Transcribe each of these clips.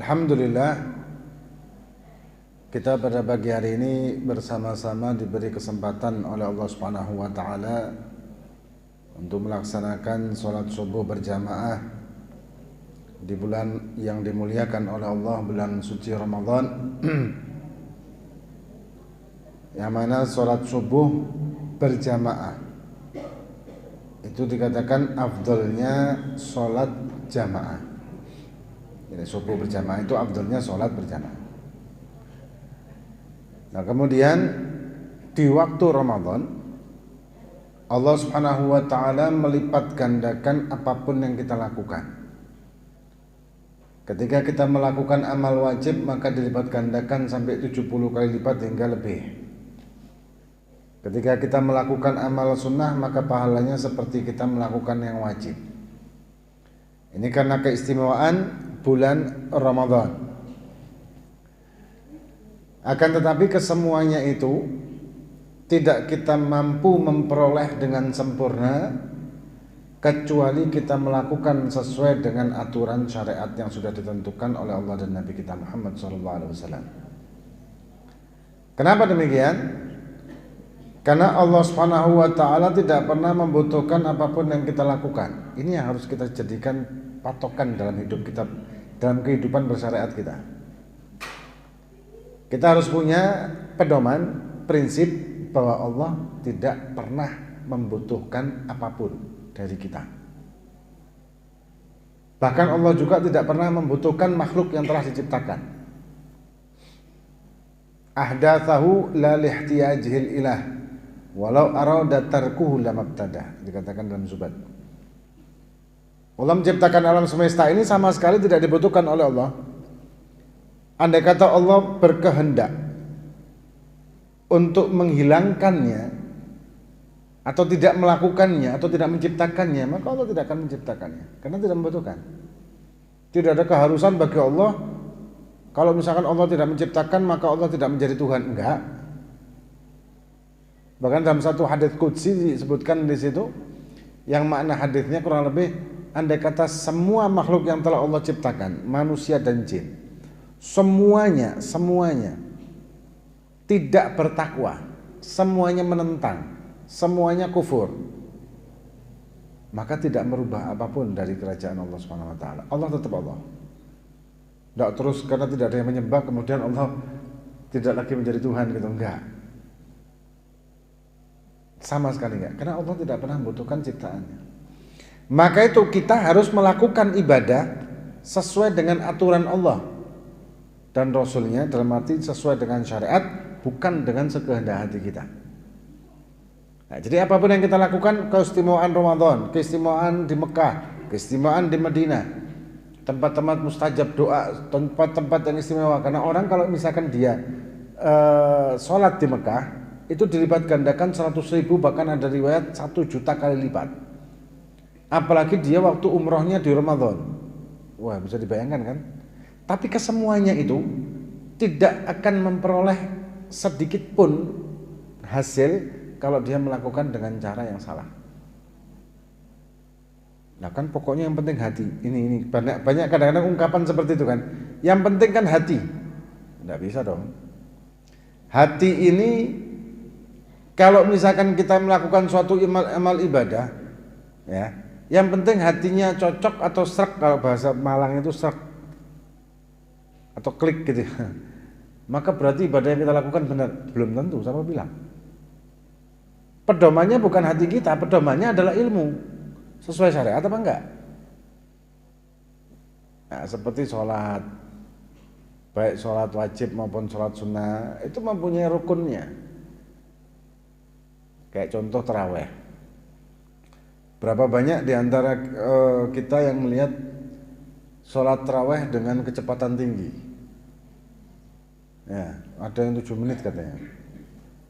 Alhamdulillah, kita pada pagi hari ini bersama-sama diberi kesempatan oleh Allah Subhanahu wa taala untuk melaksanakan sholat subuh berjamaah di bulan yang dimuliakan oleh Allah, bulan suci Ramadan. Yang mana sholat subuh berjamaah itu dikatakan afdolnya sholat jamaah. Jadi subuh berjamaah itu afdolnya sholat berjamaah. Nah kemudian di waktu Ramadan Allah Subhanahu wa ta'ala melipat gandakan apapun yang kita lakukan. Ketika kita melakukan amal wajib maka dilipat gandakan sampai 70 kali lipat hingga lebih. Ketika kita melakukan amal sunnah maka pahalanya seperti kita melakukan yang wajib. Ini karena keistimewaan bulan Ramadan. Akan tetapi kesemuanya itu tidak kita mampu memperoleh dengan sempurna kecuali kita melakukan sesuai dengan aturan syariat yang sudah ditentukan oleh Allah dan Nabi kita Muhammad SAW. Kenapa demikian? Karena Allah Subhanahu wa ta'ala tidak pernah membutuhkan apapun yang kita lakukan. Ini yang harus kita jadikan patokan dalam hidup kita, dalam kehidupan bersyariat kita. Kita harus punya pedoman, prinsip bahwa Allah tidak pernah membutuhkan apapun dari kita. Bahkan Allah juga tidak pernah membutuhkan makhluk yang telah diciptakan. Ahdatsahu la lihtiyajihil ilah walau arada tarkuhu lamabtada, dikatakan dalam Zubat. Allah menciptakan alam semesta ini sama sekali tidak dibutuhkan oleh Allah. Andai kata Allah berkehendak untuk menghilangkannya atau tidak melakukannya atau tidak menciptakannya, maka Allah tidak akan menciptakannya karena tidak membutuhkan. Tidak ada keharusan bagi Allah kalau misalkan Allah tidak menciptakan maka Allah tidak menjadi Tuhan, enggak. Bahkan dalam satu hadits qudsi disebutkan di situ, yang makna hadisnya kurang lebih, andai kata semua makhluk yang telah Allah ciptakan, manusia dan jin, semuanya tidak bertakwa, semuanya menentang, semuanya kufur, maka tidak merubah apapun dari kerajaan Allah Subhanahu wa taala. Allah tetap Allah. Tidak terus karena tidak ada yang menyembah kemudian Allah tidak lagi menjadi Tuhan gitu, enggak. Sama sekali enggak, karena Allah tidak pernah membutuhkan ciptaannya. Maka itu kita harus melakukan ibadah sesuai dengan aturan Allah dan Rasulnya, dalam arti sesuai dengan syariat, bukan dengan sekehendak hati kita. Nah, jadi apapun yang kita lakukan, keistimewaan Ramadan, keistimewaan di Mekah, keistimewaan di Madinah, tempat-tempat mustajab doa, tempat-tempat yang istimewa. Karena orang kalau misalkan dia sholat di Mekah itu dilipat gandakan 100.000, bahkan ada riwayat 1 juta kali lipat. Apalagi dia waktu umrohnya di Ramadan. Wah, bisa dibayangkan kan? Tapi kesemuanya itu tidak akan memperoleh sedikit pun hasil kalau dia melakukan dengan cara yang salah. Nah kan pokoknya yang penting hati. Ini banyak kadang-kadang ungkapan seperti itu kan. Yang penting kan hati. Tidak bisa dong. Hati ini kalau misalkan kita melakukan suatu amal ibadah, ya, yang penting hatinya cocok atau srek, kalau bahasa Malang itu srek atau klik gitu, maka berarti ibadah yang kita lakukan benar. Belum tentu, siapa bilang? Pedomannya bukan hati kita, pedomannya adalah ilmu. Sesuai syariat apa enggak? Nah, seperti sholat, baik sholat wajib maupun sholat sunnah, itu mempunyai rukunnya. Kayak contoh taraweh. Berapa banyak di antara kita yang melihat sholat taraweh dengan kecepatan tinggi? Ya, ada yang 7 menit katanya.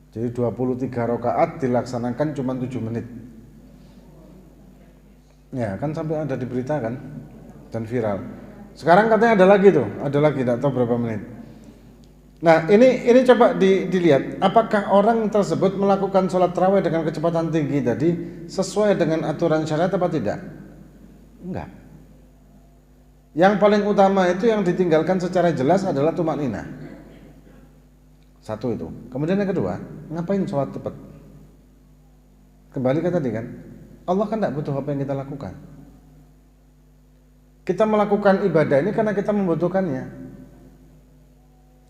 Jadi 23 rakaat dilaksanakan cuma 7 menit. Ya, kan sampai ada di berita kan dan viral. Sekarang katanya ada lagi tuh, tidak tahu berapa menit. Nah, ini coba dilihat apakah orang tersebut melakukan sholat tarawih dengan kecepatan tinggi tadi sesuai dengan aturan syariat apa tidak? Enggak. Yang paling utama itu yang ditinggalkan secara jelas adalah tumakninah. Satu itu. Kemudian yang kedua, ngapain sholat tepat? Kembali ke tadi kan, Allah kan tidak butuh apa yang kita lakukan. Kita melakukan ibadah ini karena kita membutuhkannya.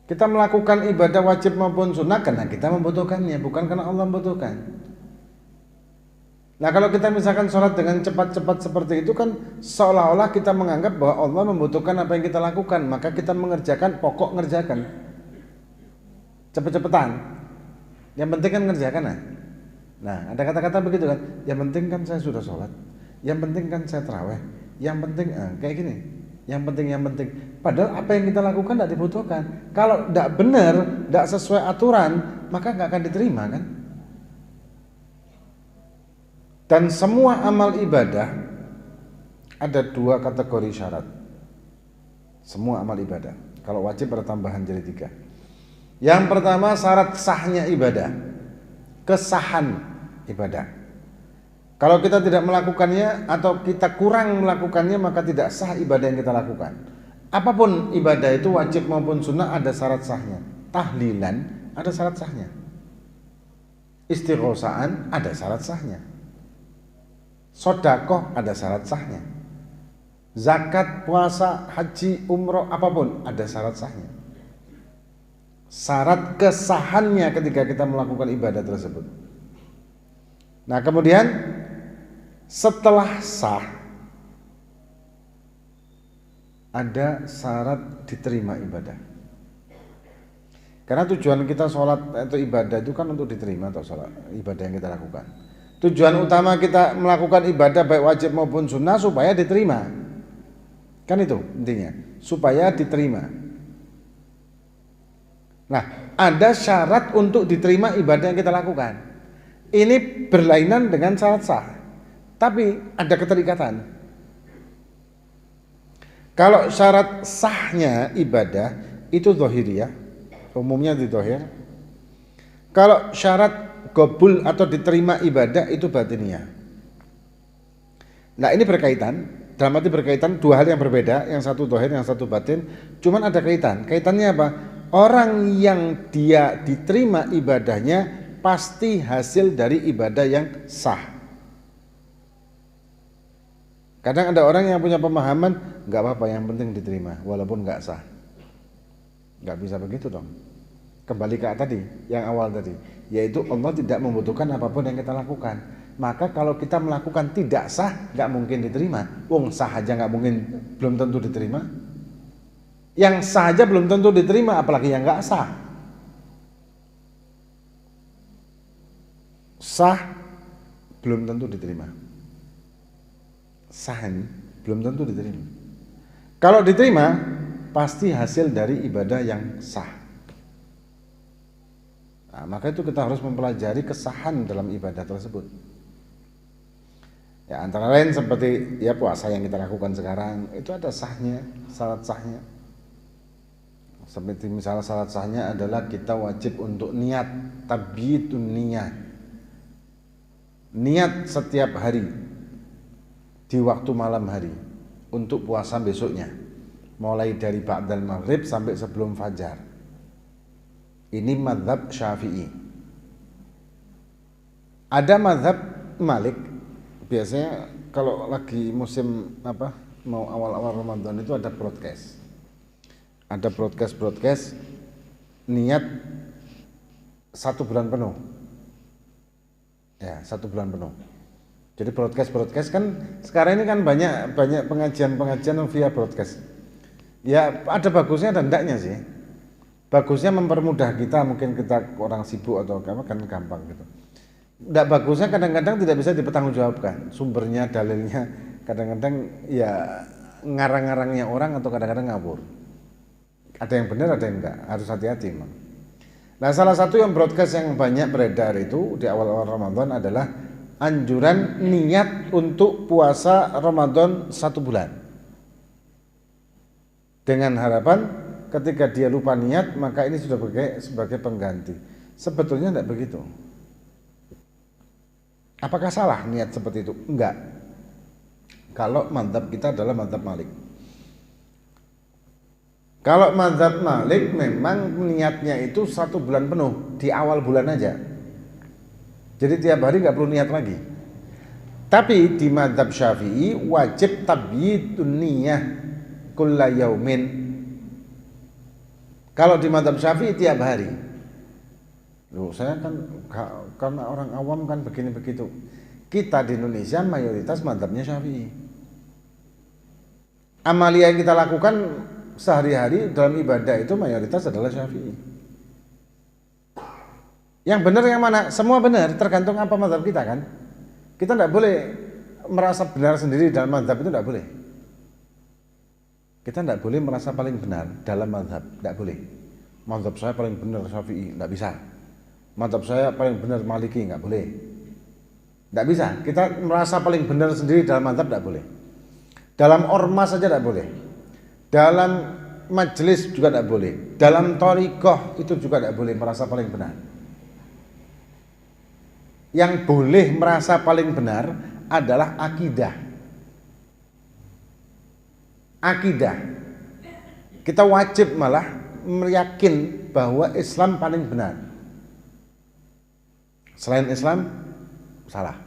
Kita melakukan ibadah wajib maupun sunnah karena kita membutuhkannya, bukan karena Allah membutuhkan. Nah kalau kita misalkan sholat dengan cepat-cepat seperti itu kan seolah-olah kita menganggap bahwa Allah membutuhkan apa yang kita lakukan, maka kita mengerjakan pokok ngerjakan cepet-cepetan, yang penting kan ngerjakan. Nah ada kata-kata begitu kan, yang penting kan saya sudah sholat, yang penting kan saya terawih, yang penting kayak gini, yang penting. Padahal apa yang kita lakukan tidak dibutuhkan. Kalau tidak benar, tidak sesuai aturan, maka nggak akan diterima kan. Dan semua amal ibadah ada dua kategori syarat. Semua amal ibadah. Kalau wajib ada tambahan jadi 3. Yang pertama syarat sahnya ibadah, kesahan ibadah. Kalau kita tidak melakukannya atau kita kurang melakukannya maka tidak sah ibadah yang kita lakukan. Apapun ibadah itu wajib maupun sunnah ada syarat sahnya. Tahlilan ada syarat sahnya. Istighosaan ada syarat sahnya. Sodakoh ada syarat sahnya. Zakat, puasa, haji, umroh, apapun ada syarat sahnya. Syarat kesahannya ketika kita melakukan ibadah tersebut. Nah kemudian setelah sah ada syarat diterima ibadah. Karena tujuan kita sholat atau ibadah itu kan untuk diterima atau sholat ibadah yang kita lakukan. Tujuan utama kita melakukan ibadah baik wajib maupun sunnah supaya diterima. Kan itu intinya, supaya diterima. Nah, ada syarat untuk diterima ibadah yang kita lakukan. Ini berlainan dengan syarat sah. Tapi ada keterikatan. Kalau syarat sahnya ibadah itu zahiriyah, umumnya di zahir. Kalau syarat qabul atau diterima ibadah itu batiniyah. Nah ini berkaitan, dalam arti berkaitan dua hal yang berbeda, yang satu zahir, yang satu batin, cuman ada kaitan. Kaitannya apa? Orang yang dia diterima ibadahnya pasti hasil dari ibadah yang sah. Kadang ada orang yang punya pemahaman nggak apa-apa, yang penting diterima walaupun nggak sah. Nggak bisa begitu dong. Kembali ke tadi, yang awal tadi, yaitu Allah tidak membutuhkan apapun yang kita lakukan. Maka kalau kita melakukan tidak sah, nggak mungkin diterima. Wong sah aja nggak mungkin, belum tentu diterima. Yang sah aja belum tentu diterima, apalagi yang nggak sah. Sah belum tentu diterima. Sah belum tentu diterima. Kalau diterima, pasti hasil dari ibadah yang sah. Nah, maka itu kita harus mempelajari kesahan dalam ibadah tersebut. Ya antara lain seperti ya puasa yang kita lakukan sekarang itu ada sahnya, syarat sahnya. Seperti misalnya syarat sahnya adalah kita wajib untuk niat, tabyitun niat. Niat setiap hari di waktu malam hari untuk puasa besoknya. Mulai dari ba'dal maghrib sampai sebelum fajar. Ini mazhab Syafi'i. Ada mazhab Malik. Biasanya kalau lagi musim mau awal-awal Ramadan itu ada broadcast. Ada broadcast niat 1 bulan penuh. Ya, 1 bulan penuh. Jadi broadcast kan sekarang ini kan banyak pengajian via broadcast. Ya ada bagusnya dan enggaknya sih. Bagusnya mempermudah kita, mungkin kita orang sibuk atau apa kan gampang gitu. Tidak bagusnya kadang-kadang tidak bisa dipertanggungjawabkan sumbernya, dalilnya, kadang-kadang ya ngarang-ngarangnya orang atau kadang-kadang ngabur. Ada yang benar, ada yang enggak, harus hati-hati memang. Nah salah satu yang broadcast yang banyak beredar itu di awal-awal Ramadan adalah anjuran niat untuk puasa Ramadan 1 bulan. Dengan harapan ketika dia lupa niat maka ini sudah sebagai pengganti. Sebetulnya tidak begitu. Apakah salah niat seperti itu? Enggak. Kalau mazhab kita adalah mazhab Malik. Kalau mazhab Malik memang niatnya itu 1 bulan penuh di awal bulan aja. Jadi tiap hari nggak perlu niat lagi. Tapi di mazhab Syafi'i wajib tabyidun niyah kulla yaumin. Kalau di mazhab Syafi'i tiap hari. Loh, saya kan karena orang awam kan begini begitu. Kita di Indonesia mayoritas mazhabnya Syafi'i. Amalia yang kita lakukan sehari-hari dalam ibadah itu mayoritas adalah Syafi'i. Yang benar yang mana? Semua benar, tergantung apa mazhab kita kan. Kita tidak boleh merasa benar sendiri dalam mazhab, itu tidak boleh. Kita tidak boleh merasa paling benar dalam mazhab, tidak boleh. Mazhab saya paling benar Syafi'i, tidak bisa. Mazhab saya paling benar Maliki, nggak boleh. Tidak bisa. Kita merasa paling benar sendiri dalam mazhab, tidak boleh. Dalam ormas saja tidak boleh. Dalam majelis juga tidak boleh. Dalam thariqah itu juga tidak boleh merasa paling benar. Yang boleh merasa paling benar adalah akidah. Akidah. Kita wajib malah meyakin bahwa Islam paling benar. Selain Islam salah.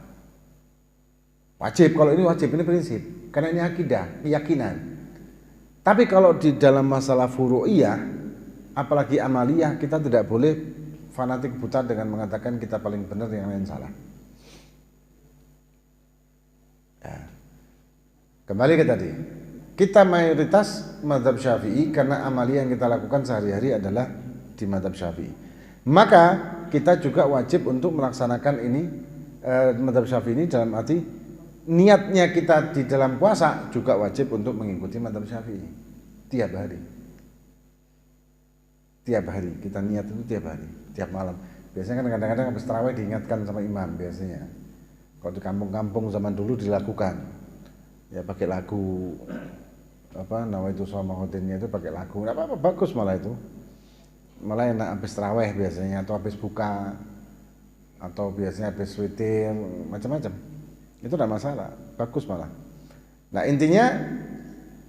Wajib, kalau ini wajib, ini prinsip. Karena ini akidah, keyakinan. Tapi kalau di dalam masalah furu'iyah, apalagi amaliyah, kita tidak boleh fanatik buta dengan mengatakan kita paling benar, yang lain salah. Ya. Kembali ke tadi, kita mayoritas mazhab Syafi'i karena amaliyah yang kita lakukan sehari-hari adalah di mazhab Syafi'i. Maka kita juga wajib untuk melaksanakan ini mazhab Syafi'i ini dalam arti niatnya kita di dalam puasa juga wajib untuk mengikuti mazhab Syafi'i tiap hari. Tiap hari kita niat itu tiap hari, tiap malam. Biasanya kan kadang-kadang habis tarawih diingatkan sama imam biasanya. Kalau di kampung-kampung zaman dulu dilakukan, ya pakai lagu apa nawaitu shaumahuddinnya itu pakai lagu, nggak apa-apa, bagus malah itu. Malah enak habis tarawih biasanya, atau habis buka, atau biasanya habis witir, macam-macam. Itu tidak masalah, bagus malah. Nah intinya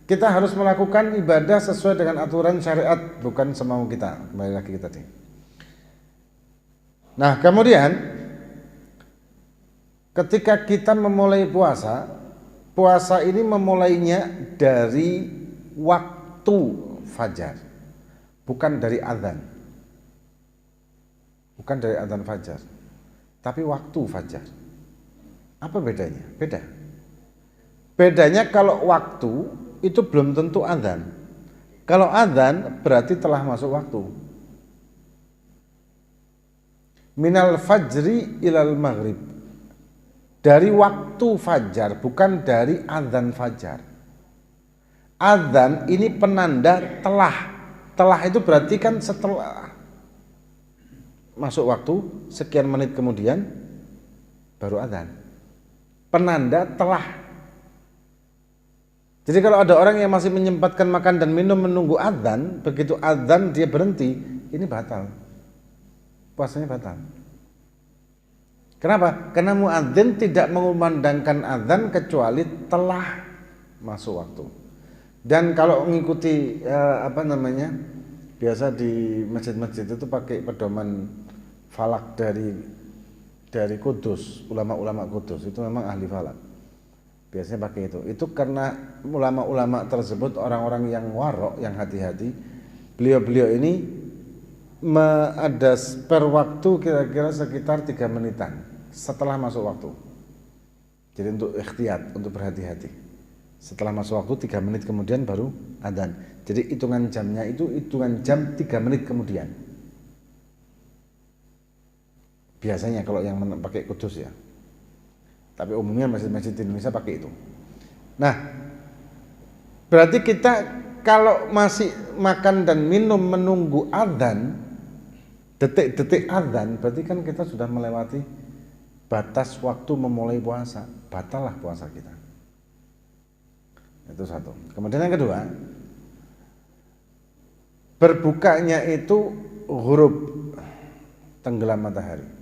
kita harus melakukan ibadah sesuai dengan aturan syariat, bukan semau kita. Kembali lagi kita tadi. Nah kemudian ketika kita memulai puasa, puasa ini memulainya dari waktu fajar, bukan dari azan. Bukan dari azan fajar, tapi waktu fajar. Apa bedanya? Beda. Bedanya kalau waktu itu belum tentu azan. Kalau azan berarti telah masuk waktu. Minal fajri ilal maghrib. Dari waktu fajar, bukan dari azan fajar. Azan ini penanda telah. Telah itu berarti kan setelah masuk waktu, sekian menit kemudian baru azan. Penanda telah. Jadi kalau ada orang yang masih menyempatkan makan dan minum menunggu azan, begitu azan dia berhenti, ini batal. Puasanya batal. Kenapa? Karena muadzin tidak mengumandangkan azan kecuali telah masuk waktu. Dan kalau mengikuti biasa di masjid-masjid itu pakai pedoman falak dari Kudus, ulama-ulama Kudus itu memang ahli falak. Biasanya pakai itu. Itu karena ulama-ulama tersebut orang-orang yang warok, yang hati-hati. Beliau-beliau ini ada spare waktu kira-kira sekitar 3 menitan setelah masuk waktu. Jadi untuk ikhtiyat, untuk berhati-hati. Setelah masuk waktu 3 menit kemudian baru adzan. Jadi hitungan jamnya itu hitungan jam 3 menit kemudian. Biasanya kalau yang pakai Kudus ya. Tapi umumnya masjid-masjid di Indonesia pakai itu. Nah, berarti kita kalau masih makan dan minum menunggu adzan, detik-detik adzan, berarti kan kita sudah melewati batas waktu memulai puasa. Batallah puasa kita. Itu satu. Kemudian yang kedua, berbukanya itu ghurub, tenggelam matahari.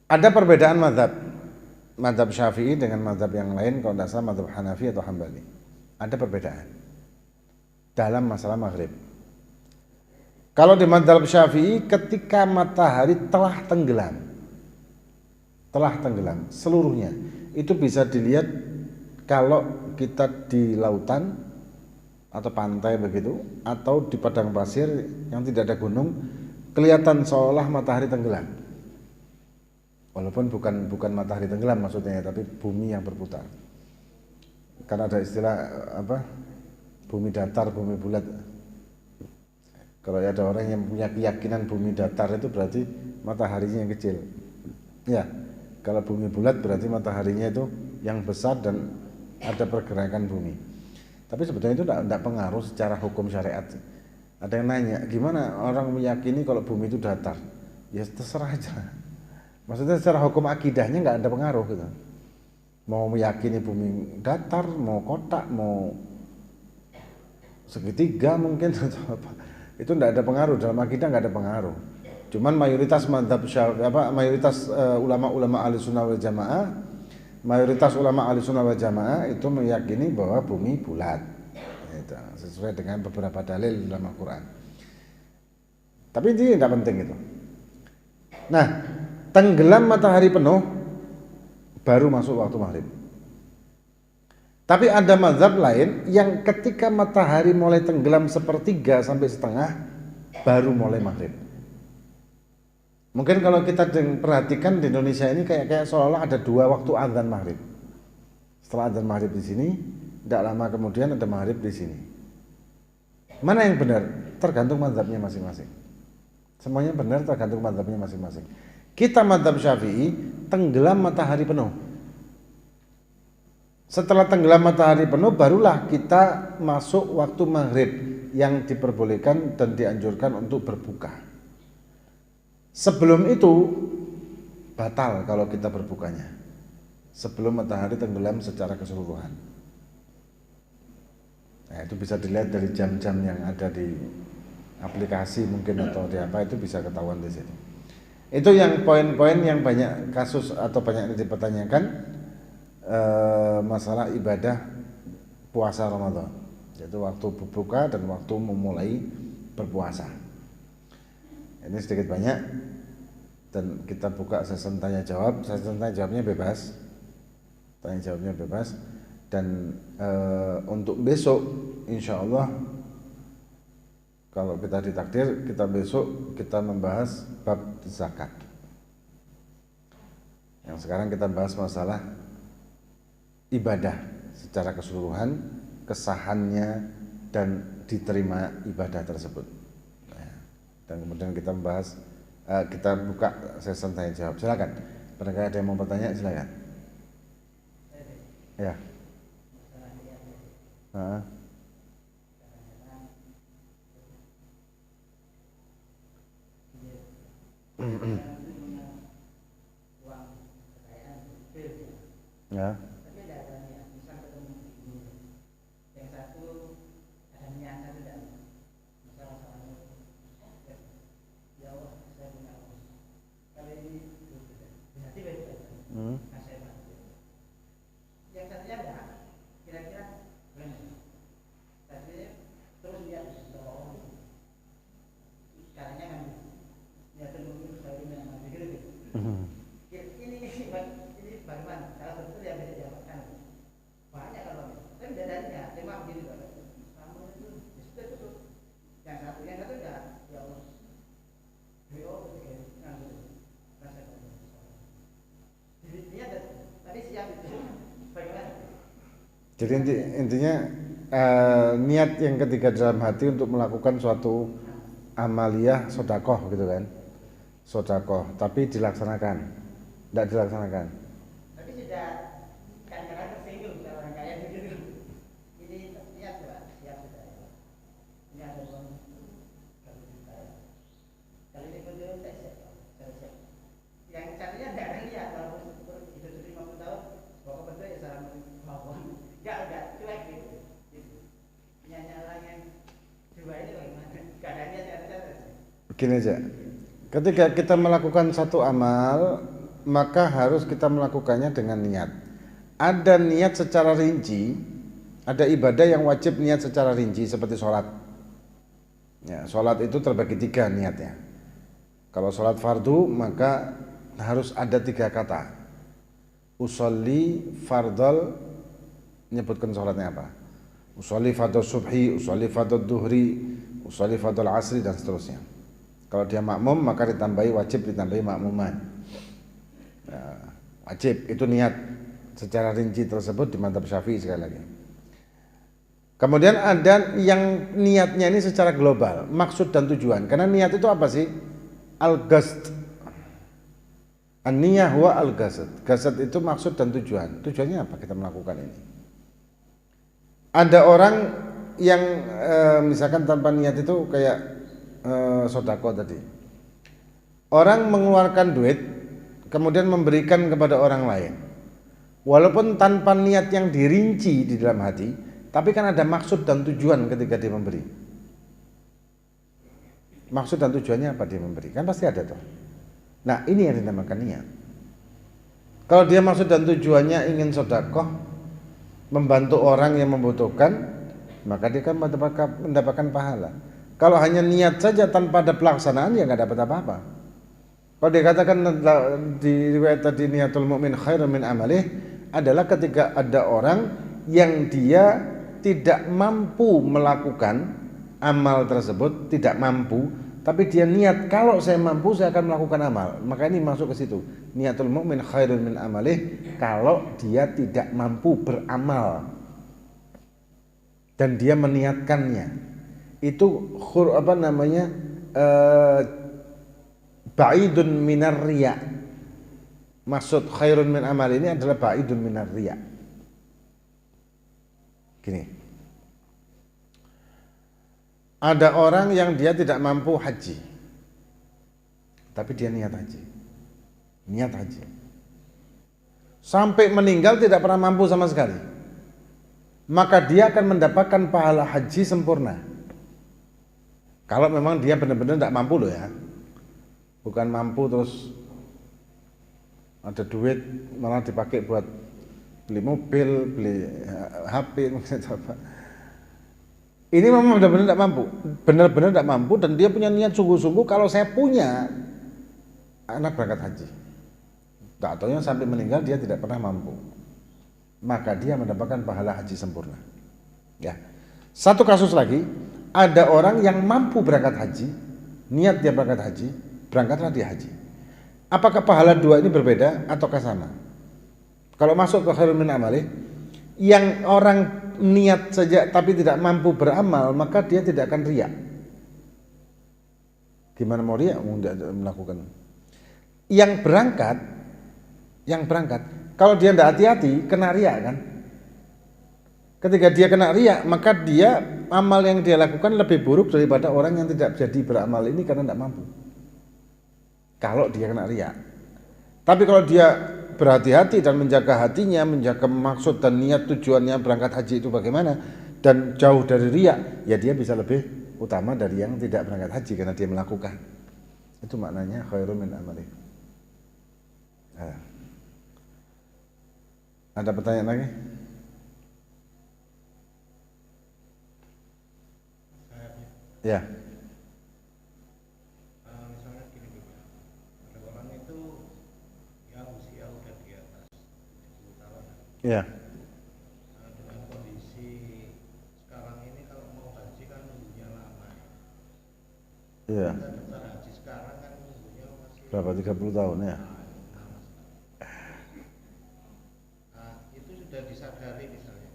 Ada perbedaan mazhab Syafi'i dengan mazhab yang lain, kalau tidak salah mazhab Hanafi atau Hambali. Ada perbedaan. dalam masalah maghrib. Kalau di mazhab Syafi'i ketika matahari telah tenggelam seluruhnya, itu bisa dilihat kalau kita di lautan atau pantai begitu, atau di padang pasir yang tidak ada gunung, kelihatan seolah matahari tenggelam. Walaupun bukan matahari tenggelam maksudnya, tapi bumi yang berputar. Karena ada istilah bumi datar, bumi bulat. Kalau ada orang yang punya keyakinan bumi datar itu berarti mataharinya yang kecil. Ya, kalau bumi bulat berarti mataharinya itu yang besar dan ada pergerakan bumi. Tapi sebetulnya itu tidak pengaruh secara hukum syariat. Ada yang nanya, gimana orang meyakini kalau bumi itu datar? Ya terserah aja. Maksudnya secara hukum akidahnya nggak ada pengaruh gitu. Mau meyakini bumi datar, mau kotak, mau segitiga mungkin atau apa, itu tidak ada pengaruh, dalam akidah nggak ada pengaruh. Cuman mayoritas mazhab mayoritas ulama-ulama Ahlussunnah wal Jamaah, mayoritas ulama Ahlussunnah wal Jamaah itu meyakini bahwa bumi bulat, itu sesuai dengan beberapa dalil dalam Al-Quran. Tapi ini tidak penting itu. Nah, tenggelam matahari penuh baru masuk waktu maghrib. Tapi ada mazhab lain yang ketika matahari mulai tenggelam sepertiga sampai setengah baru mulai maghrib. Mungkin kalau kita perhatikan di Indonesia ini kayak seolah ada dua waktu azan maghrib. Setelah azan maghrib di sini, tidak lama kemudian ada maghrib di sini. Mana yang benar? Tergantung mazhabnya masing-masing. Semuanya benar tergantung mazhabnya masing-masing. Kita mazhab Syafi'i tenggelam matahari penuh. Setelah tenggelam matahari penuh barulah kita masuk waktu maghrib yang diperbolehkan dan dianjurkan untuk berbuka. Sebelum itu batal kalau kita berbukanya. Sebelum matahari tenggelam secara keseluruhan. Nah, itu bisa dilihat dari jam-jam yang ada di aplikasi mungkin atau di apa, itu bisa ketahuan di situ. Itu yang poin-poin yang banyak kasus atau banyak yang dipertanyakan masalah ibadah puasa Ramadan, yaitu waktu berbuka dan waktu memulai berpuasa. Ini sedikit banyak dan kita buka sesi tanya jawab. Sesi tanya jawabnya bebas, tanya jawabnya bebas. Dan untuk besok insya Allah kalau kita ditakdir, kita besok kita membahas bab zakat. Yang sekarang kita bahas masalah ibadah secara keseluruhan, kesahannya dan diterima ibadah tersebut. Dan kemudian kita membahas, kita buka sesi tanya jawab. Silakan. Barangkali ada yang mau bertanya, silakan. Ya. Ya. Jadi intinya niat yang ketiga dalam hati untuk melakukan suatu amaliyah sodakoh gitu kan, sodakoh, tapi dilaksanakan, tidak dilaksanakan. Tapi sudah kadang-kadang tersinggung kalau orang kaya begitu. Ini niat siap sudah. Ini ada uang kalau kita kali ini betul saya siap. Yang satunya tidak ada niat kalau hidup 50 tahun, pokok betul ya salah mau. Enggak, cuek gitu. Nyala yang dua ini bagaimana? Keadaannya sehat-sehat. Begini aja, ketika kita melakukan satu amal, maka harus kita melakukannya dengan niat. Ada niat secara rinci, ada ibadah yang wajib niat secara rinci seperti sholat. Ya, sholat itu terbagi 3 niatnya. Kalau sholat fardu maka harus ada 3 kata. Usolli fardal, menyebutkan sholatnya apa. Usolli fardal subhi, usolli fardal duhri, usolli fardal asri, dan seterusnya. Kalau dia makmum maka ditambahi wajib, ditambahi makmuman. Ya, wajib itu niat secara rinci tersebut di mazhab Syafi'i sekali lagi. Kemudian ada yang niatnya ini secara global, maksud dan tujuan. Karena niat itu apa sih? Al-Ghazd. An-niyah huwa al-Ghazd. Ghazd itu maksud dan tujuan. Tujuannya apa kita melakukan ini? Ada orang yang misalkan tanpa niat itu kayak sodako tadi. Orang mengeluarkan duit kemudian memberikan kepada orang lain. Walaupun tanpa niat yang dirinci di dalam hati, tapi kan ada maksud dan tujuan ketika dia memberi. Maksud dan tujuannya apa dia memberi? Kan pasti ada tuh. Nah, ini yang dinamakan niat. Kalau dia maksud dan tujuannya ingin sedekah, membantu orang yang membutuhkan, maka dia kan mendapatkan pahala. Kalau hanya niat saja tanpa ada pelaksanaan, ya nggak dapat apa-apa. Kalau dikatakan di riwayat tadi niatul mu'min khairun min amalih, adalah ketika ada orang yang dia tidak mampu melakukan amal tersebut, tidak mampu, tapi dia niat kalau saya mampu saya akan melakukan amal. Maka ini masuk ke situ. Niatul mu'min khairun min amalih, kalau dia tidak mampu beramal dan dia meniatkannya. Itu ba'idun minar riya. Maksud khairun min amal ini adalah ba'idun minar riya. Gini, ada orang yang dia tidak mampu haji, tapi dia niat haji, sampai meninggal tidak pernah mampu sama sekali, maka dia akan mendapatkan pahala haji sempurna. Kalau memang dia benar-benar tidak mampu loh ya, bukan mampu terus ada duit malah dipakai buat beli mobil, beli HP, apa. Ini memang benar-benar tidak mampu, dan dia punya niat sungguh-sungguh, kalau saya punya anak berangkat haji. Tak taunya sampai meninggal dia tidak pernah mampu, maka dia mendapatkan pahala haji sempurna. Ya. Satu kasus lagi, ada orang yang mampu berangkat haji, niat dia berangkat haji, berangkatlah dia haji. Apakah pahala dua ini berbeda ataukah sama? Kalau masuk ke khairun min amalih, yang orang niat saja tapi tidak mampu beramal, maka dia tidak akan riya. Gimana mau riya melakukan? Yang berangkat, kalau dia tidak hati-hati kena riya kan? Ketika dia kena riya, maka dia amal yang dia lakukan lebih buruk daripada orang yang tidak jadi beramal ini karena tidak mampu. Kalau dia kena riya. Tapi kalau dia berhati-hati dan menjaga hatinya, menjaga maksud dan niat tujuannya berangkat haji itu bagaimana, dan jauh dari riya, ya dia bisa lebih utama dari yang tidak berangkat haji karena dia melakukan. Itu maknanya khairun min amalih. Ada pertanyaan lagi? Ya. Misalnya gini juga, ada orang itu yang usia udah di atas 10 tahun. Ya. Dengan kondisi sekarang ini kalau mau haji kan nunggunya lama. Iya. Kita daftar haji sekarang kan nunggunya masih Berapa? 30 tahun ya? Nah, itu sudah disadari misalnya.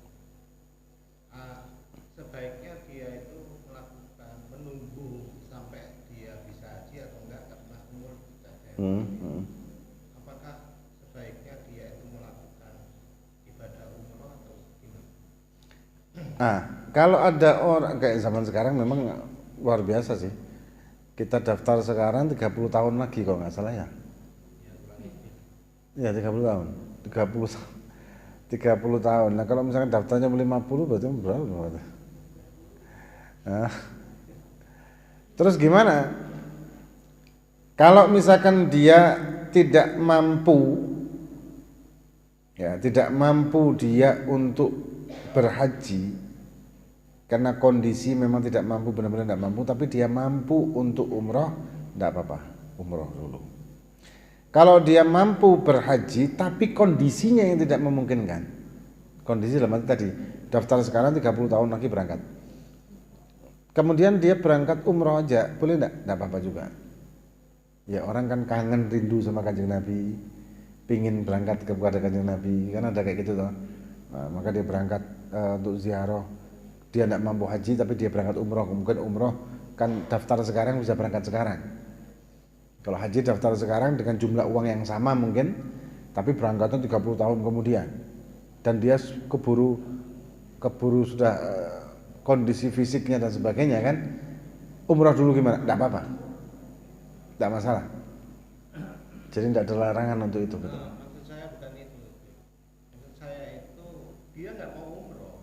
Sebaiknya dia itu menunggu sampai dia bisa haji atau enggak karena umur sudah apakah sebaiknya dia itu melakukan ibadah umroh atau gimana? Kalau ada orang kayak zaman sekarang memang luar biasa sih. Kita daftar sekarang 30 tahun lagi kalau nggak salah ya. Ya 30 tahun. 30 tahun. Nah kalau misalkan daftarnya 50 berarti berapa? Nah, terus gimana? Kalau misalkan dia tidak mampu, ya tidak mampu dia untuk berhaji karena kondisi memang tidak mampu, benar-benar tidak mampu, tapi dia mampu untuk umroh, tidak apa-apa, umroh dulu. Kalau dia mampu berhaji tapi kondisinya yang tidak memungkinkan, kondisi dalam arti tadi daftar sekarang 30 tahun lagi berangkat, kemudian dia berangkat umroh aja, boleh tidak apa-apa juga. Ya orang kan kangen rindu sama Kanjeng Nabi, pingin berangkat kepada Kanjeng Nabi, kan ada kayak gitu toh. Nah, maka dia berangkat untuk ziarah. Dia tidak mampu haji tapi dia berangkat umroh, mungkin umroh kan daftar sekarang bisa berangkat sekarang. Kalau haji daftar sekarang dengan jumlah uang yang sama mungkin, tapi berangkatnya 30 tahun kemudian. Dan dia keburu sudah kondisi fisiknya dan sebagainya kan. Umroh dulu gimana? Tidak apa-apa. Tidak masalah. Jadi tidak ada larangan untuk itu. Betul. Maksud saya bukan itu. Maksud saya itu dia nggak mau umroh.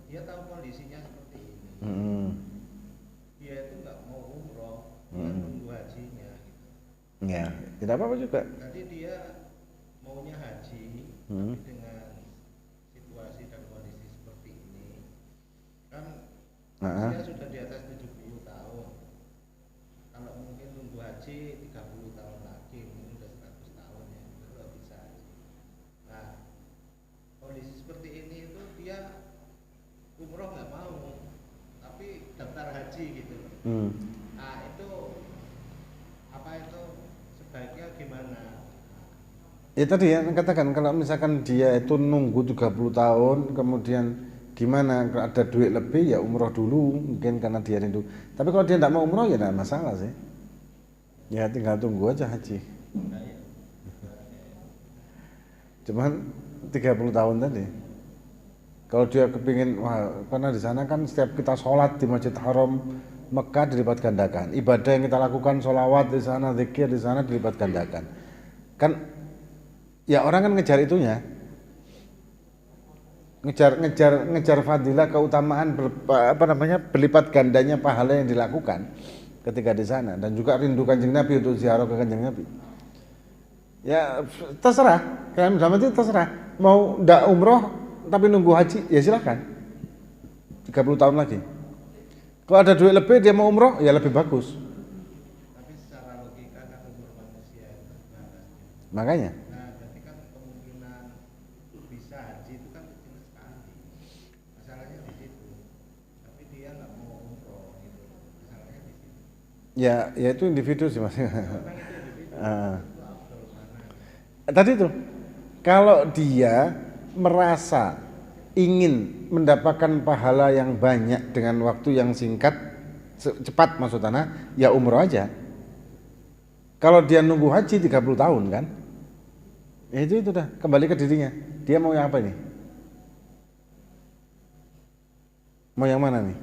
Dia tahu kondisinya seperti ini. Dia itu nggak mau umroh, tunggu hajinya. Gitu. Ya, tidak apa-apa juga. Tadi dia maunya haji, tapi dengan situasi dan kondisi seperti ini, kan dia sudah di atas 70 tahun. Kalau mungkin tunggu haji 30 tahun lagi, mungkin sudah 100 tahun ya, kalau bisa haji. Nah, kondisi seperti ini itu dia umroh nggak mau, tapi daftar haji gitu. Nah itu apa itu sebaiknya gimana? Ya tadi ya katakan kalau misalkan dia itu nunggu 30 tahun kemudian gimana, kalau ada duit lebih ya umroh dulu mungkin karena dia rindu. Tapi kalau dia tidak mau umroh ya tidak masalah sih. Ya tinggal tunggu aja haji. Cuman 30 tahun tadi. Kalau dia kepingin, wah, karena di sana kan setiap kita sholat di Masjid Haram Mekah dilipat gandakan. Ibadah yang kita lakukan, sholawat di sana, zikir di sana dilipat gandakan. Kan, ya orang kan ngejar itunya, ngejar fadilah, keutamaan, berlipat gandanya pahala yang dilakukan ketika di sana, dan juga rindu Kanjeng Nabi untuk ziarah ke Kanjeng Nabi. Ya terserah, kalian dalam itu terserah. Mau ndak umroh tapi nunggu haji, ya silakan. 30 tahun lagi. Kalau ada duit lebih dia mau umroh, ya lebih bagus. Tapi secara logika kan umur manusia itu batasnya. Makanya. Nah, berarti kan kemungkinan bisa haji itu kan kecil sekali. Masalahnya di situ. Tapi dia nggak mau umroh gitu. Masalahnya di situ. Ya itu individu sih mas. Itu afdol mana? Tadi tuh, kalau dia merasa ingin mendapatkan pahala yang banyak dengan waktu yang singkat, cepat maksud Ana, ya umroh aja. Kalau dia nunggu haji 30 tahun kan, ya itu dah, kembali ke dirinya. Dia mau yang apa nih? Mau yang mana nih?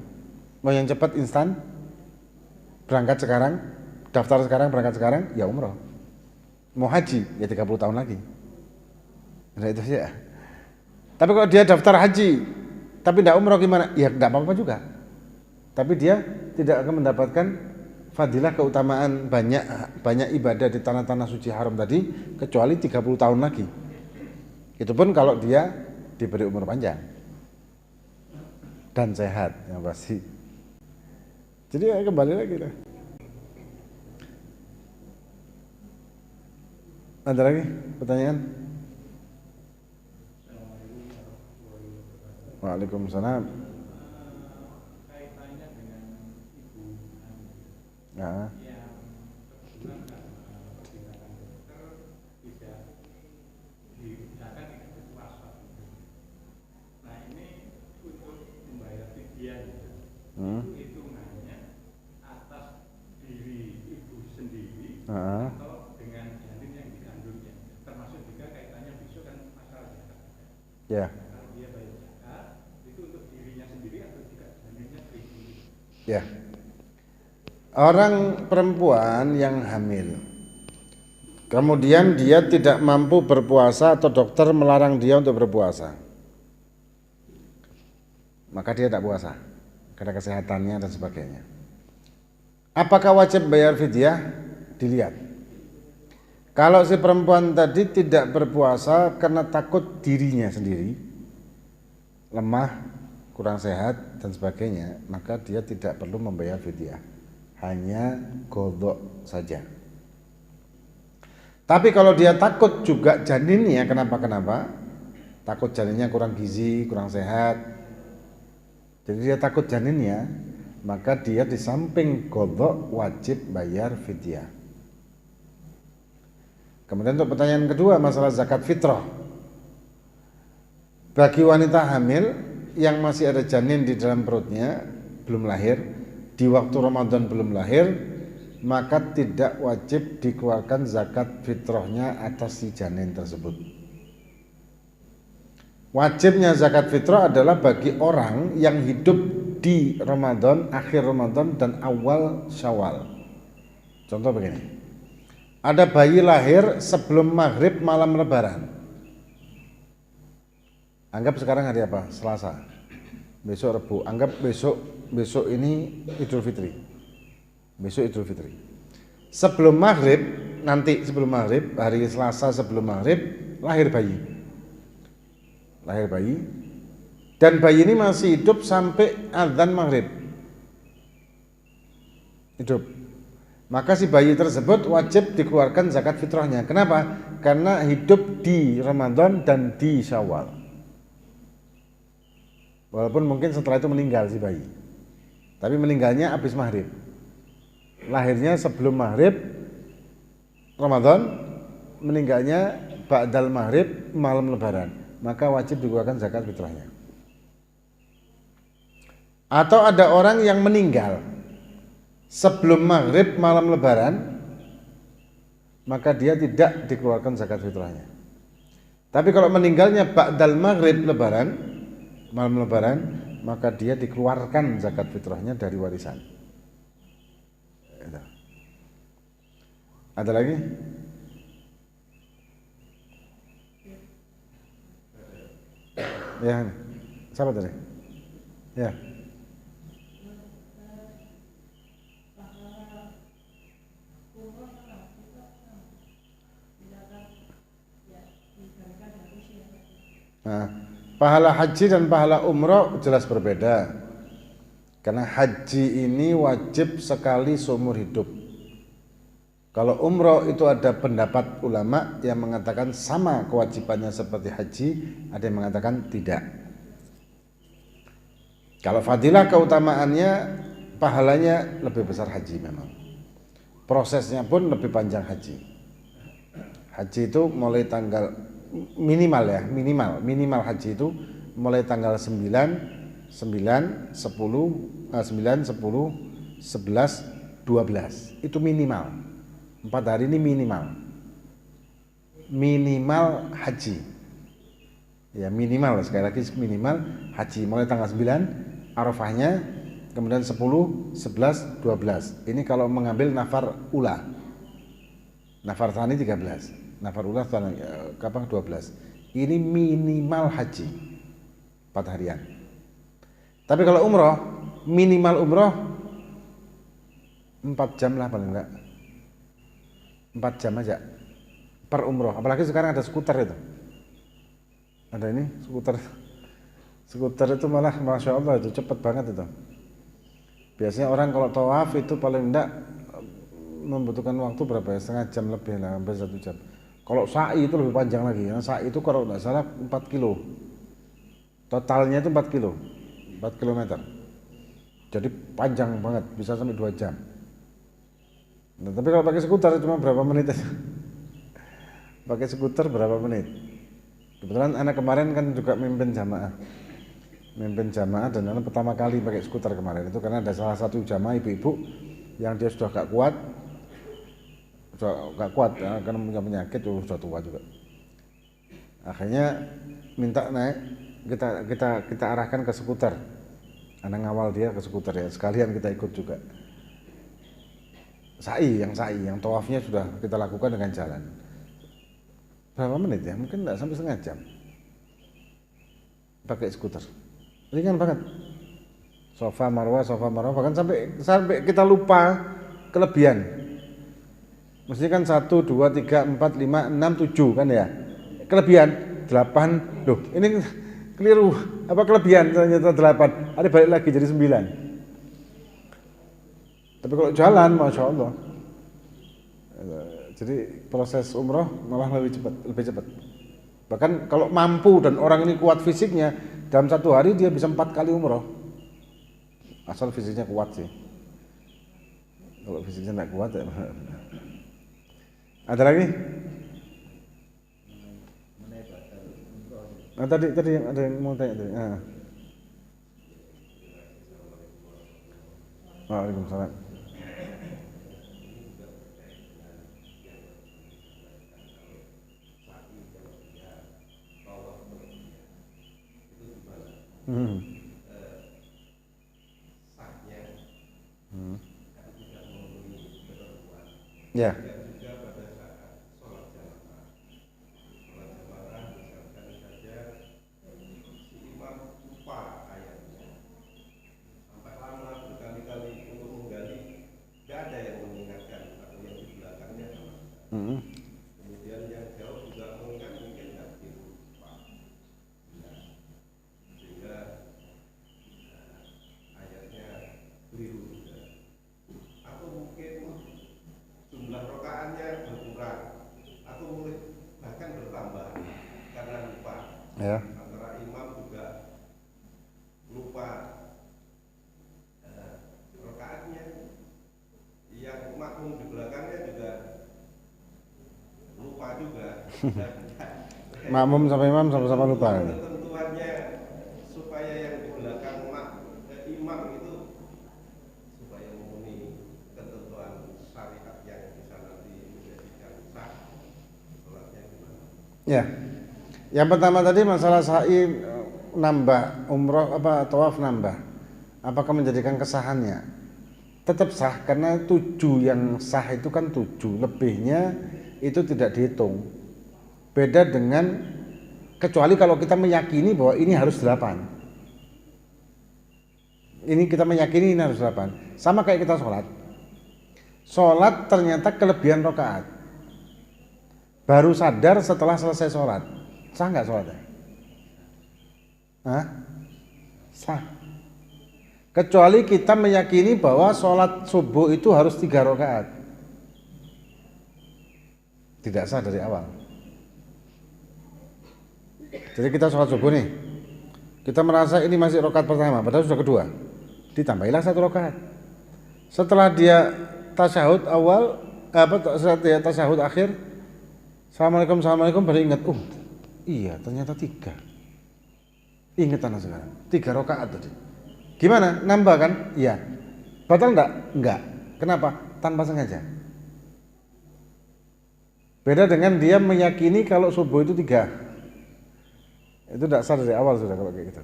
Mau yang cepat instan? Berangkat sekarang, daftar sekarang, berangkat sekarang, ya umroh. Mau haji, ya 30 tahun lagi. Nah itu saja. Tapi kalau dia daftar haji, tapi tidak umroh gimana? Ya tidak apa-apa juga. Tapi dia tidak akan mendapatkan fadilah keutamaan banyak ibadah di tanah-tanah suci haram tadi, kecuali 30 tahun lagi. Itu pun kalau dia diberi umur panjang dan sehat yang pasti. Jadi ya kembali lagi lah. Ada lagi pertanyaan? Waalaikumsalam. Kaitannya dengan ibu hamil Ya. yang kebetulan pertimbangan dokter tidak digunakan itu puasa. Nah ini untuk membayar fidyah itu hitungannya atas diri ibu sendiri atau dengan janin yang dikandungnya, termasuk juga kaitannya besok kan masalah zakat. Ya. Kalau dia bayar zakat itu untuk dirinya sendiri atau juga janinnya pribadi. Ya. Orang perempuan yang hamil, kemudian dia tidak mampu berpuasa atau dokter melarang dia untuk berpuasa, maka dia tidak puasa karena kesehatannya dan sebagainya. Apakah wajib bayar fidyah? Dilihat. Kalau si perempuan tadi tidak berpuasa karena takut dirinya sendiri lemah, kurang sehat dan sebagainya, maka dia tidak perlu membayar fidyah, hanya qadha saja. Tapi kalau dia takut juga janinnya kenapa? Takut janinnya kurang gizi, kurang sehat. Jadi dia takut janinnya, maka dia di samping qadha wajib bayar fidyah. Kemudian untuk pertanyaan kedua, masalah zakat fitrah. Bagi wanita hamil yang masih ada janin di dalam perutnya, belum lahir, di waktu Ramadan belum lahir, maka tidak wajib dikeluarkan zakat fitrahnya atas si janin tersebut. Wajibnya zakat fitrah adalah bagi orang yang hidup di Ramadan, akhir Ramadan dan awal Syawal. Contoh begini. Ada bayi lahir sebelum maghrib malam lebaran. Anggap sekarang hari apa? Selasa. Besok Rebu. Anggap besok ini Idul Fitri. Besok Idul Fitri. Sebelum maghrib, nanti sebelum maghrib, hari Selasa sebelum maghrib, lahir bayi. Lahir bayi. Dan bayi ini masih hidup sampai adzan maghrib. Hidup. Maka si bayi tersebut wajib dikeluarkan zakat fitrahnya. Kenapa? Karena hidup di Ramadan dan di Syawal. Walaupun mungkin setelah itu meninggal si bayi. Tapi meninggalnya habis maghrib. Lahirnya sebelum maghrib Ramadan, meninggalnya ba'dal maghrib malam lebaran. Maka wajib dikeluarkan zakat fitrahnya. Atau ada orang yang meninggal sebelum maghrib malam lebaran, maka dia tidak dikeluarkan zakat fitrahnya. Tapi kalau meninggalnya ba'dal maghrib lebaran, malam lebaran, maka dia dikeluarkan zakat fitrahnya dari warisan. Ada lagi? Ya, siapa tadi? Ya. Nah, pahala haji dan pahala umroh jelas berbeda. Karena haji ini wajib sekali seumur hidup. Kalau umroh itu ada pendapat ulama yang mengatakan sama kewajibannya seperti haji, ada yang mengatakan tidak. Kalau fadilah keutamaannya, pahalanya lebih besar haji memang. Prosesnya pun lebih panjang haji. Haji itu mulai tanggal minimal haji itu mulai tanggal 9, 10, 11, 12 itu minimal. 4 hari ini minimal haji. Ya minimal, sekali lagi minimal haji mulai tanggal 9 Arafahnya, kemudian 10, 11, 12. Ini kalau mengambil nafar ula. Nafar tsani 13. Nafar ula kapan 12. Ini minimal haji 4 harian. Tapi kalau umroh, minimal umroh 4 jam lah paling enggak. 4 jam aja per umroh. Apalagi sekarang ada skuter itu. Ada ini skuter. Skuter itu malah Masya Allah itu cepet banget itu. Biasanya orang kalau tawaf itu paling enggak membutuhkan waktu berapa ya? Setengah jam lebih lah, hampir 1 jam. Kalau sa'i itu lebih panjang lagi. Ya. Sa'i itu kalau tidak salah 4 kilo. Totalnya itu 4 kilo. 4 kilometer. Jadi panjang banget, bisa sampai 2 jam. Nah, tapi kalau pakai skuter cuma berapa menit aja. Pakai skuter berapa menit. Kebetulan anak kemarin kan juga mimpin jamaah. Dan anak pertama kali pakai skuter kemarin itu karena ada salah satu jamaah ibu-ibu yang dia sudah gak kuat ya, karena punya penyakit, sudah tua juga. Akhirnya minta naik, kita arahkan ke skuter. Anak ngawal dia ke skuter ya, sekalian kita ikut juga. Yang tawafnya sudah kita lakukan dengan jalan. Berapa menit ya? Mungkin enggak sampai setengah jam. Pakai skuter. Ringan banget. Safa Marwah, bahkan sampai kita lupa kelebihan. Mestinya kan 1, 2, 3, 4, 5, 6, 7 kan ya. Kelebihan 8. Loh, ini keliru, apa kelebihan ternyata 8, ada balik lagi jadi 9. Tapi kalau jalan, masya Allah, jadi proses umroh malah lebih cepat. Bahkan kalau mampu dan orang ini kuat fisiknya, dalam 1 hari dia bisa 4 kali umroh. Asal fisiknya kuat sih. Kalau fisiknya tidak kuat ya. Ada lagi? Nah, tadi ada yang mau tanya tadi. Waalaikumsalam. Ya. Kemudian yang jauh juga mungkin nggak lupa, sehingga ayatnya keliru juga. Atau mungkin jumlah rokaatnya berkurang, atau mungkin bahkan bertambah karena lupa. Ya. Antara imam juga lupa rokaatnya, yang makmum di belakangnya juga lupa juga. Makmum sama imam sama-sama lupa. Ketentuannya supaya yang di belakang imam itu supaya memenuhi ketentuan syariat yang bisa nanti menjadikan sah sholatnya gimana? Ya. Yang pertama tadi masalah sa'i nambah umroh apa tawaf nambah. Apakah menjadikan kesahannya? Tetap sah karena 7 yang sah itu kan 7, lebihnya itu tidak dihitung. Beda dengan kecuali kalau kita meyakini bahwa ini harus 8. Ini kita meyakini ini harus 8. Sama kayak kita sholat. Sholat ternyata kelebihan rakaat. Baru sadar setelah selesai sholat. Sah nggak sholatnya? Hah? Sah. Kecuali kita meyakini bahwa sholat subuh itu harus 3 rakaat. Tidak sah dari awal. Jadi kita sholat subuh nih, kita merasa ini masih rakaat pertama, padahal sudah kedua, ditambahilah 1 rakaat. Setelah dia tasyahud awal, setelah dia tasyahud akhir, assalamualaikum baru ingat, iya ternyata 3. Ingat anak sekarang, 3 rakaat tadi. Gimana? Nambah kan? Iya. Batal enggak? Enggak. Kenapa? Tanpa sengaja. Beda dengan dia meyakini kalau subuh itu 3. Itu tidak sah dari awal sudah kalau kayak gitu.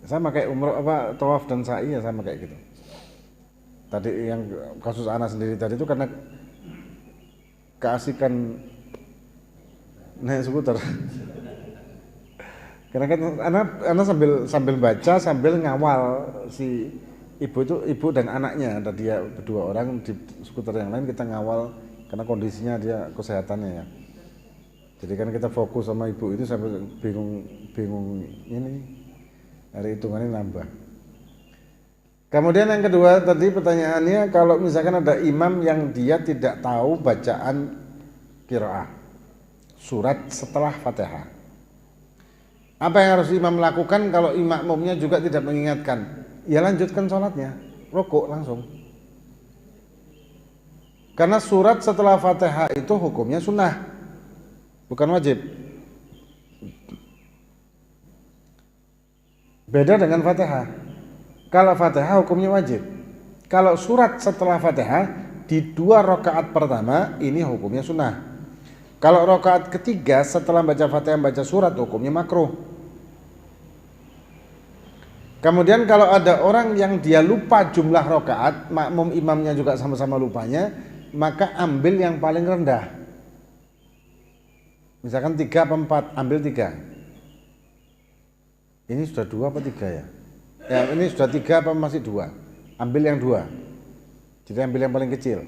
Sama kayak umroh tawaf dan sa'i ya sama kayak gitu. Tadi yang kasus Ana sendiri tadi itu karena keasikan naik skuter. Karena kan Ana sambil baca sambil ngawal si ibu dan anaknya. Ada dia berdua orang di skuter yang lain, kita ngawal karena kondisinya dia kesehatannya ya. Jadi kan kita fokus sama ibu itu sampai bingung ini hari hitungannya nambah. Kemudian yang kedua tadi pertanyaannya, kalau misalkan ada imam yang dia tidak tahu bacaan qiraah surat setelah Fatihah, apa yang harus imam lakukan kalau makmumnya juga tidak mengingatkan? Ya lanjutkan sholatnya, rukuk langsung. Karena surat setelah Fatihah itu hukumnya sunnah, bukan wajib. Beda dengan Fatihah. Kalau Fatihah hukumnya wajib. Kalau surat setelah Fatihah di 2 rakaat pertama ini hukumnya sunnah. Kalau rakaat ketiga setelah baca Fatihah baca surat hukumnya makruh. Kemudian kalau ada orang yang dia lupa jumlah rakaat, makmum imamnya juga sama-sama lupanya, maka ambil yang paling rendah. Misalkan 3 apa 4, ambil 3. Ini sudah 2 apa 3 ya? Ya ini sudah 3 apa masih 2? Ambil yang 2. Jadi ambil yang paling kecil.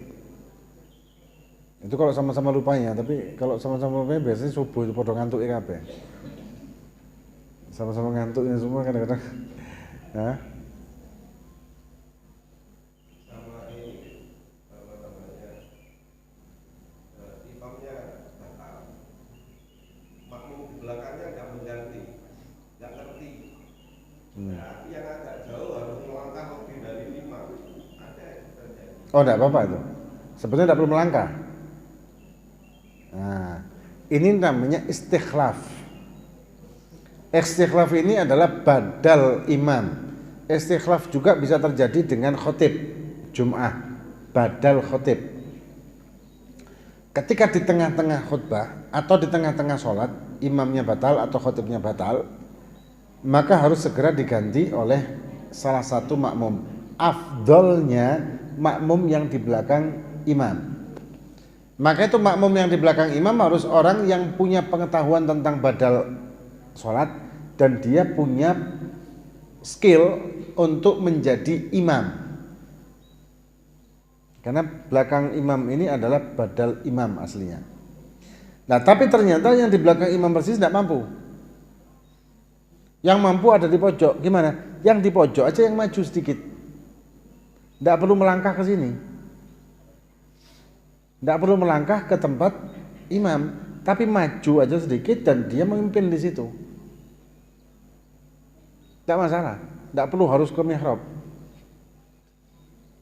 Itu kalau sama-sama lupanya, tapi kalau sama-sama lupanya biasanya subuh itu podo ngantuk kabeh. Sama-sama ngantuk ini semua kadang-kadang. Hah? Sama ini apa namanya imamnya batal, makmum di belakangnya nggak mengganti, nggak ngerti. Nah, yang agak jauh harus melangkah lebih dari 5. Ada yang terjadi. Oh, enggak apa-apa itu. Sebetulnya enggak perlu melangkah. Nah, ini namanya istikhlaf. Istikhlaf ini adalah badal imam. Istikhlaf juga bisa terjadi dengan khotib Jum'ah, badal khotib. Ketika di tengah-tengah khutbah atau di tengah-tengah sholat, imamnya batal atau khotibnya batal, maka harus segera diganti oleh salah satu makmum. Afdolnya makmum yang di belakang imam. Maka itu makmum yang di belakang imam harus orang yang punya pengetahuan tentang badal sholat dan dia punya skill untuk menjadi imam. Karena belakang imam ini adalah badal imam aslinya. Nah, tapi ternyata yang di belakang imam persis tidak mampu. Yang mampu ada di pojok. Gimana? Yang di pojok aja yang maju sedikit. Tidak perlu melangkah ke sini. Tidak perlu melangkah ke tempat imam, tapi maju aja sedikit dan dia memimpin di situ. Tidak masalah. Tidak perlu harus ke mihrab.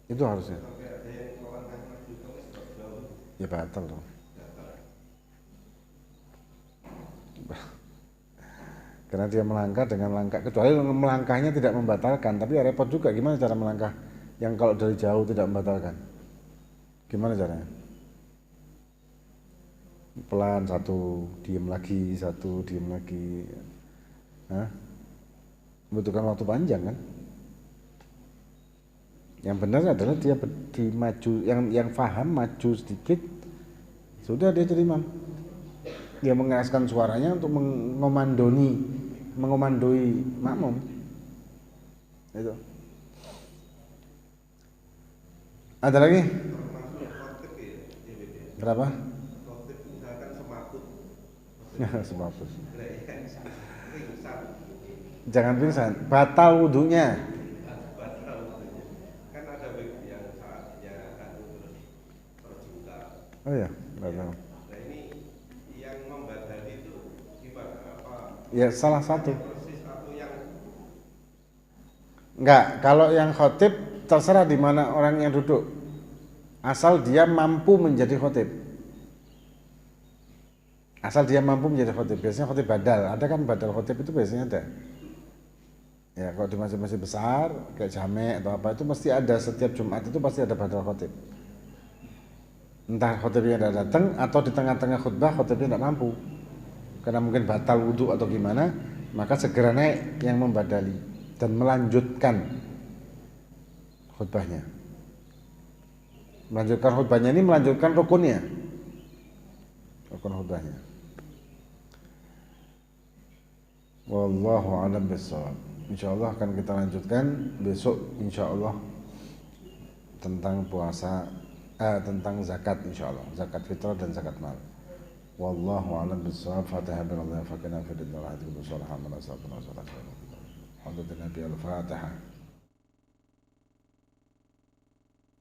Itu harusnya. Ya batal loh. Karena dia melangkah dengan langkah, kecuali melangkahnya tidak membatalkan, tapi ya repot juga. Gimana cara melangkah yang kalau dari jauh tidak membatalkan? Gimana caranya? Pelan, satu, diem lagi, satu, diem lagi. Hah? Membutuhkan waktu panjang kan? Yang benar adalah dia di maju, yang faham maju sedikit, sudah dia jadi imam. Dia mengeraskan suaranya untuk mengomandoi makmum. Itu. Ada lagi? Berapa? Misalkan semaput. Semaput. Jangan pingsan, batal wudunya. Kan ada yang saatnya anu terus terbuka. Oh ya, batal. Nah ini yang membadali itu gimana? Apa? Ya salah satu. Persis atau yang Enggak, kalau yang khotib terserah di mana orang yang duduk. Asal dia mampu menjadi khotib. Asal dia mampu menjadi khotib. Biasanya khotib badal. Ada kan badal khotib itu biasanya ada. Ya, kalau di masjid-masjid besar kayak Jamek atau apa itu mesti ada, setiap Jumat itu pasti ada badal khotib. Entah khotibnya tidak datang atau di tengah-tengah khutbah khotibnya tidak mampu. Karena mungkin batal wudhu atau gimana, maka segera naik yang membadali dan melanjutkan khutbahnya. Melanjutkan khutbahnya ini melanjutkan rukunnya. Rukun khutbahnya. Wallahu a'lam bishawab. Insyaallah akan kita lanjutkan besok insyaallah tentang puasa, tentang zakat insyaallah, zakat fitrah dan zakat mal. Wallahu a'lam bishawab. Fatihah billahi fakana fi dunya wa hadi bi salih amal sallallahu alaihi wasallam. Alhamdulillah. Al-Fatihah.